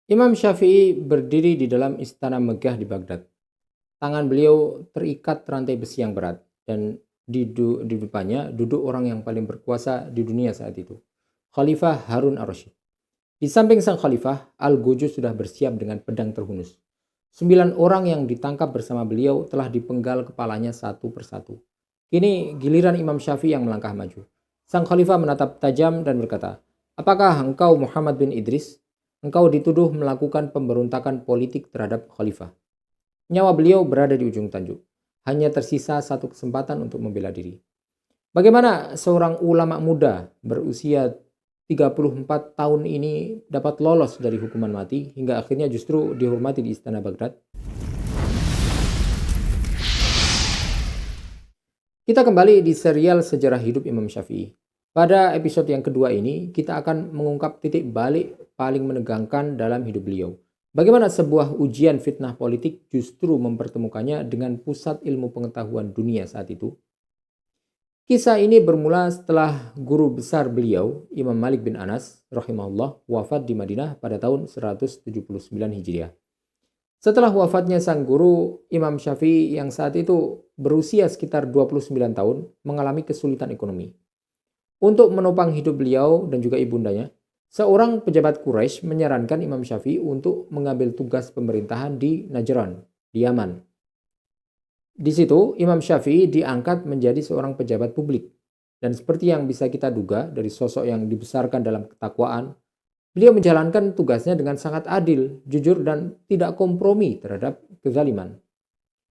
Imam Syafi'i berdiri di dalam istana megah di Baghdad. Tangan beliau terikat rantai besi yang berat dan di depannya duduk orang yang paling berkuasa di dunia saat itu, Khalifah Harun ar-Rasyid. Di samping sang khalifah, Al-Gojo sudah bersiap dengan pedang terhunus. 9 orang yang ditangkap bersama beliau telah dipenggal kepalanya satu persatu. Kini giliran Imam Syafi'i yang melangkah maju. Sang khalifah menatap tajam dan berkata, "Apakah engkau Muhammad bin Idris? Engkau dituduh melakukan pemberontakan politik terhadap khalifah." Nyawa beliau berada di ujung tanduk. Hanya tersisa satu kesempatan untuk membela diri. Bagaimana seorang ulama muda berusia 34 tahun ini dapat lolos dari hukuman mati hingga akhirnya justru dihormati di istana Baghdad? Kita kembali di serial sejarah hidup Imam Syafi'i. Pada episode yang kedua ini, kita akan mengungkap titik balik paling menegangkan dalam hidup beliau. Bagaimana sebuah ujian fitnah politik justru mempertemukannya dengan pusat ilmu pengetahuan dunia saat itu. Kisah ini bermula setelah guru besar beliau, Imam Malik bin Anas, rahimahullah, wafat di Madinah pada tahun 179 Hijriah. Setelah wafatnya sang guru, Imam Syafi'i yang saat itu berusia sekitar 29 tahun mengalami kesulitan ekonomi. Untuk menopang hidup beliau dan juga ibundanya, seorang pejabat Quraisy menyarankan Imam Syafi'i untuk mengambil tugas pemerintahan di Najran, di Yaman. Di situ, Imam Syafi'i diangkat menjadi seorang pejabat publik. Dan seperti yang bisa kita duga dari sosok yang dibesarkan dalam ketakwaan, beliau menjalankan tugasnya dengan sangat adil, jujur, dan tidak kompromi terhadap kezaliman.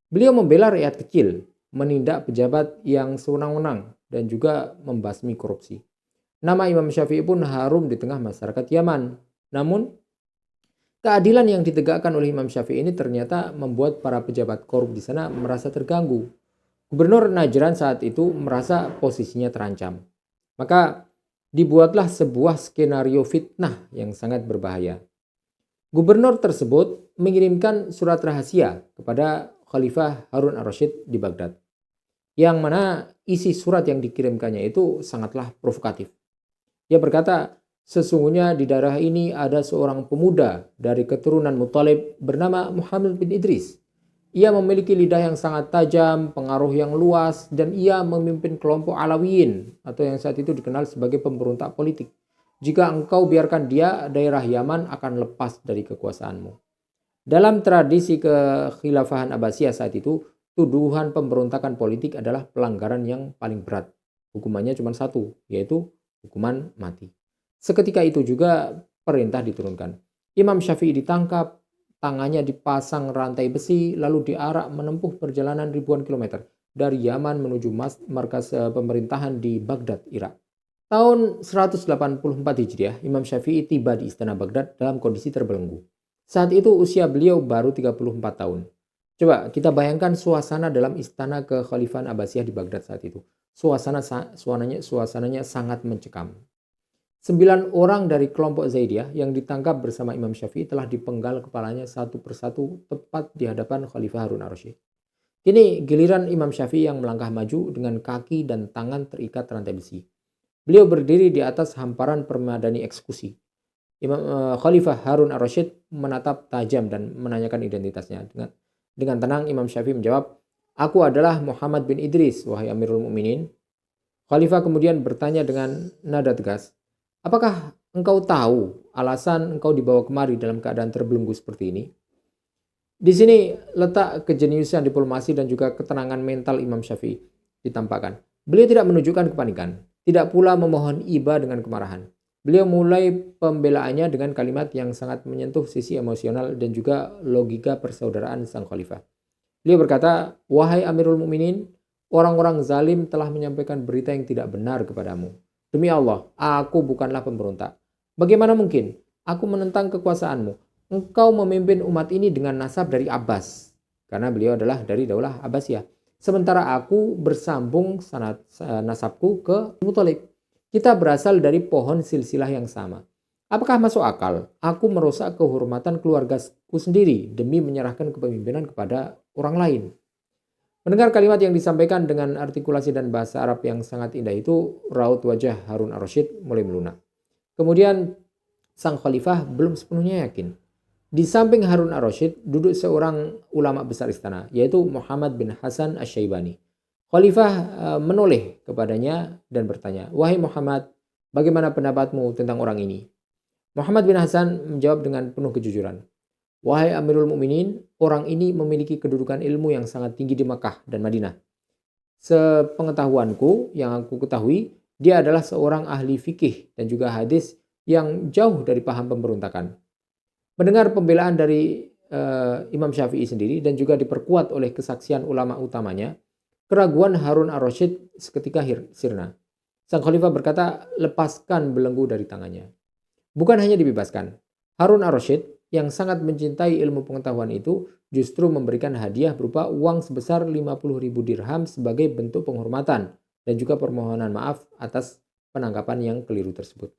Beliau membela rakyat kecil, menindak pejabat yang sewenang-wenang, dan juga membasmi korupsi. Nama Imam Syafi'i pun harum di tengah masyarakat Yaman. Namun, keadilan yang ditegakkan oleh Imam Syafi'i ini ternyata membuat para pejabat korup di sana merasa terganggu. Gubernur Najran saat itu merasa posisinya terancam. Maka dibuatlah sebuah skenario fitnah yang sangat berbahaya. Gubernur tersebut mengirimkan surat rahasia kepada Khalifah Harun ar-Rasyid di Baghdad. Yang mana isi surat yang dikirimkannya itu sangatlah provokatif. Dia berkata, sesungguhnya di daerah ini ada seorang pemuda dari keturunan Muthalib bernama Muhammad bin Idris. Ia memiliki lidah yang sangat tajam, pengaruh yang luas, dan ia memimpin kelompok Alawiyin atau yang saat itu dikenal sebagai pemberontak politik. Jika engkau biarkan dia, daerah Yaman akan lepas dari kekuasaanmu. Dalam tradisi kekhilafahan Abbasiyah saat itu, tuduhan pemberontakan politik adalah pelanggaran yang paling berat. Hukumannya cuma satu, yaitu hukuman mati. Seketika itu juga perintah diturunkan. Imam Syafi'i ditangkap, tangannya dipasang rantai besi, lalu diarak menempuh perjalanan ribuan kilometer dari Yaman menuju markas pemerintahan di Baghdad, Irak. Tahun 184 Hijriah, Imam Syafi'i tiba di istana Baghdad dalam kondisi terbelenggu. Saat itu usia beliau baru 34 tahun. Coba kita bayangkan suasana dalam istana kekhalifahan Abbasiyah di Baghdad saat itu. Suasananya sangat mencekam. 9 orang dari kelompok Zaidiyah yang ditangkap bersama Imam Syafi'i telah dipenggal kepalanya satu persatu tepat di hadapan Khalifah Harun ar-Rasyid. Kini giliran Imam Syafi'i yang melangkah maju dengan kaki dan tangan terikat rantai besi. Beliau berdiri di atas hamparan permadani eksekusi. Khalifah Harun ar-Rasyid menatap tajam dan menanyakan identitasnya. Dengan tenang Imam Syafi'i menjawab, "Aku adalah Muhammad bin Idris, wahai Amirul Mukminin." Khalifah kemudian bertanya dengan nada tegas, "Apakah engkau tahu alasan engkau dibawa kemari dalam keadaan terbelenggu seperti ini?" Di sini letak kejeniusan diplomasi dan juga ketenangan mental Imam Syafi'i ditampakkan. Beliau tidak menunjukkan kepanikan, tidak pula memohon iba dengan kemarahan. Beliau mulai pembelaannya dengan kalimat yang sangat menyentuh sisi emosional dan juga logika persaudaraan sang khalifah. Beliau berkata, "Wahai Amirul Mukminin, orang-orang zalim telah menyampaikan berita yang tidak benar kepadamu. Demi Allah, aku bukanlah pemberontak. Bagaimana mungkin aku menentang kekuasaanmu? Engkau memimpin umat ini dengan nasab dari Abbas." Karena beliau adalah dari Daulah Abbasiyah. Sementara aku bersambung nasabku ke Muthalib. Kita berasal dari pohon silsilah yang sama. Apakah masuk akal aku merusak kehormatan keluargaku sendiri demi menyerahkan kepemimpinan kepada orang lain? Mendengar kalimat yang disampaikan dengan artikulasi dan bahasa Arab yang sangat indah itu, raut wajah Harun ar-Rasyid mulai melunak. Kemudian sang khalifah belum sepenuhnya yakin. Di samping Harun ar-Rasyid duduk seorang ulama besar istana, yaitu Muhammad bin Hasan Asy-Syaibani. Khalifah menoleh kepadanya dan bertanya, "Wahai Muhammad, bagaimana pendapatmu tentang orang ini?" Muhammad bin Hasan menjawab dengan penuh kejujuran, "Wahai Amirul Mukminin, orang ini memiliki kedudukan ilmu yang sangat tinggi di Makkah dan Madinah. Sepengetahuanku, yang aku ketahui, dia adalah seorang ahli fikih dan juga hadis yang jauh dari paham pemberontakan." Mendengar pembelaan dari Imam Syafi'i sendiri dan juga diperkuat oleh kesaksian ulama utamanya, keraguan Harun ar-Rasyid seketika sirna. Sang khalifah berkata, "Lepaskan belenggu dari tangannya." Bukan hanya dibebaskan, Harun ar-Rasyid yang sangat mencintai ilmu pengetahuan itu justru memberikan hadiah berupa uang sebesar 50.000 dirham sebagai bentuk penghormatan dan juga permohonan maaf atas penangkapan yang keliru tersebut.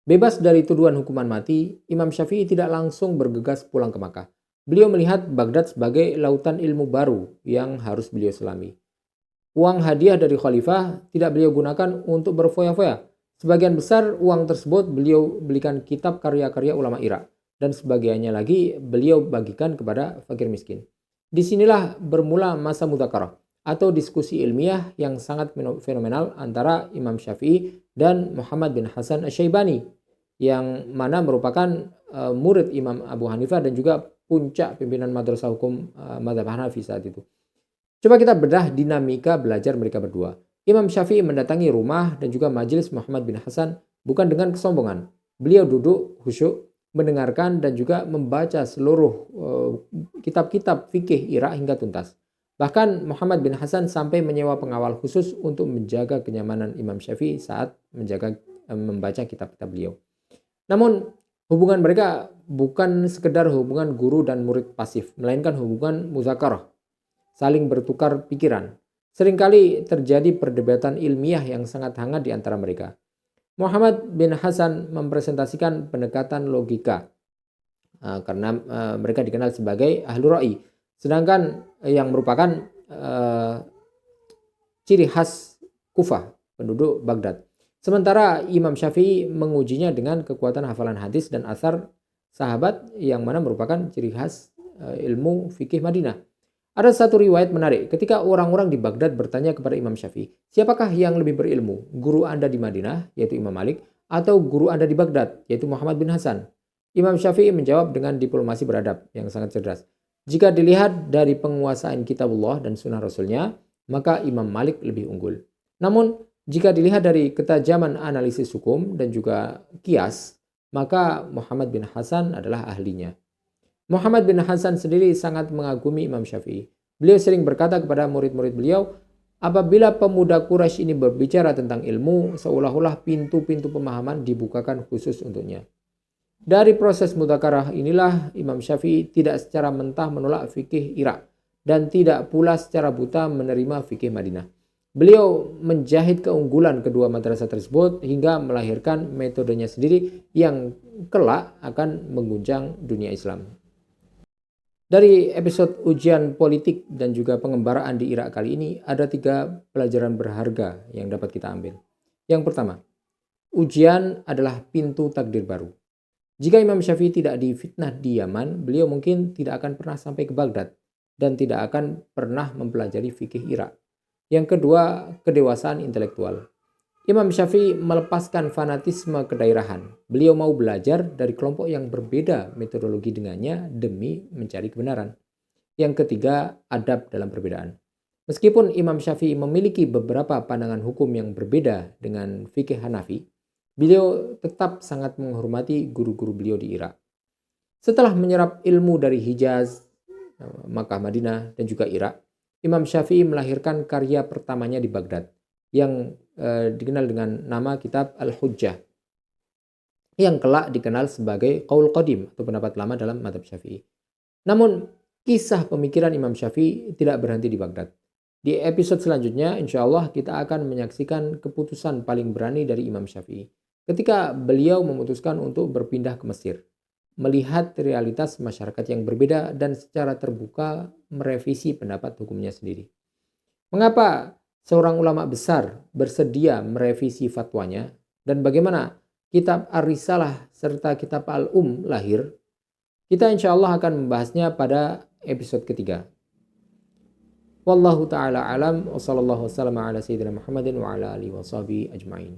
Bebas dari tuduhan hukuman mati, Imam Syafi'i tidak langsung bergegas pulang ke Makkah. Beliau melihat Baghdad sebagai lautan ilmu baru yang harus beliau selami. Uang hadiah dari khalifah tidak beliau gunakan untuk berfoya-foya. Sebagian besar uang tersebut beliau belikan kitab karya-karya ulama Irak, dan sebagiannya lagi beliau bagikan kepada fakir miskin. Disinilah bermula masa mudzakarah atau diskusi ilmiah yang sangat fenomenal antara Imam Syafi'i dan Muhammad bin Hasan Asy-Syaibani, yang mana merupakan murid Imam Abu Hanifah dan juga puncak pimpinan madrasah hukum mazhab Hanafi saat itu. Coba kita bedah dinamika belajar mereka berdua. Imam Syafi'i mendatangi rumah dan juga majelis Muhammad bin Hasan bukan dengan kesombongan. Beliau duduk khusyuk, mendengarkan dan juga membaca seluruh kitab-kitab fikih Irak hingga tuntas. Bahkan Muhammad bin Hasan sampai menyewa pengawal khusus untuk menjaga kenyamanan Imam Syafi'i saat membaca kitab-kitab beliau. Namun hubungan mereka bukan sekedar hubungan guru dan murid pasif, melainkan hubungan muzakarah, saling bertukar pikiran. Seringkali terjadi perdebatan ilmiah yang sangat hangat di antara mereka. Muhammad bin Hasan mempresentasikan pendekatan logika karena mereka dikenal sebagai ahlu ra'i, sedangkan yang merupakan ciri khas Kufah, penduduk Baghdad. Sementara Imam Syafi'i mengujinya dengan kekuatan hafalan hadis dan asar sahabat yang mana merupakan ciri khas ilmu fikih Madinah. Ada satu riwayat menarik ketika orang-orang di Baghdad bertanya kepada Imam Syafi'i, "Siapakah yang lebih berilmu? Guru Anda di Madinah, yaitu Imam Malik, atau guru Anda di Baghdad, yaitu Muhammad bin Hasan?" Imam Syafi'i menjawab dengan diplomasi beradab yang sangat cerdas, "Jika dilihat dari penguasaan kitabullah dan sunnah Rasulnya, maka Imam Malik lebih unggul. Namun, jika dilihat dari ketajaman analisis hukum dan juga kias, maka Muhammad bin Hasan adalah ahlinya." Muhammad bin Hasan sendiri sangat mengagumi Imam Syafi'i. Beliau sering berkata kepada murid-murid beliau, apabila pemuda Quraisy ini berbicara tentang ilmu, seolah-olah pintu-pintu pemahaman dibukakan khusus untuknya. Dari proses mudzakarah inilah Imam Syafi'i tidak secara mentah menolak fikih Irak dan tidak pula secara buta menerima fikih Madinah. Beliau menjahit keunggulan kedua madrasah tersebut hingga melahirkan metodenya sendiri yang kelak akan mengguncang dunia Islam. Dari episode ujian politik dan juga pengembaraan di Irak kali ini, ada 3 pelajaran berharga yang dapat kita ambil. Yang pertama, ujian adalah pintu takdir baru. Jika Imam Syafi'i tidak difitnah di Yaman, beliau mungkin tidak akan pernah sampai ke Baghdad dan tidak akan pernah mempelajari fikih Irak. Yang kedua, kedewasaan intelektual. Imam Syafi'i melepaskan fanatisme kedaerahan. Beliau mau belajar dari kelompok yang berbeda metodologi dengannya demi mencari kebenaran. Yang ketiga, adab dalam perbedaan. Meskipun Imam Syafi'i memiliki beberapa pandangan hukum yang berbeda dengan fikih Hanafi, beliau tetap sangat menghormati guru-guru beliau di Irak. Setelah menyerap ilmu dari Hijaz, Makkah, Madinah, dan juga Irak, Imam Syafi'i melahirkan karya pertamanya di Baghdad yang dikenal dengan nama kitab Al-Hujjah, yang kelak dikenal sebagai Qaul Qadim atau pendapat lama dalam mazhab Syafi'i. Namun, kisah pemikiran Imam Syafi'i tidak berhenti di Baghdad. Di episode selanjutnya, insya Allah kita akan menyaksikan keputusan paling berani dari Imam Syafi'i ketika beliau memutuskan untuk berpindah ke Mesir, melihat realitas masyarakat yang berbeda dan secara terbuka merevisi pendapat hukumnya sendiri. Mengapa seorang ulama besar bersedia merevisi fatwanya dan bagaimana kitab Ar-Risalah serta kitab Al-Um lahir? Kita insya Allah akan membahasnya pada episode ketiga. Wallahu ta'ala alam wa sallallahu wasallam ala sayyidina Muhammadin wa ala alihi wa sahbihi ajma'in.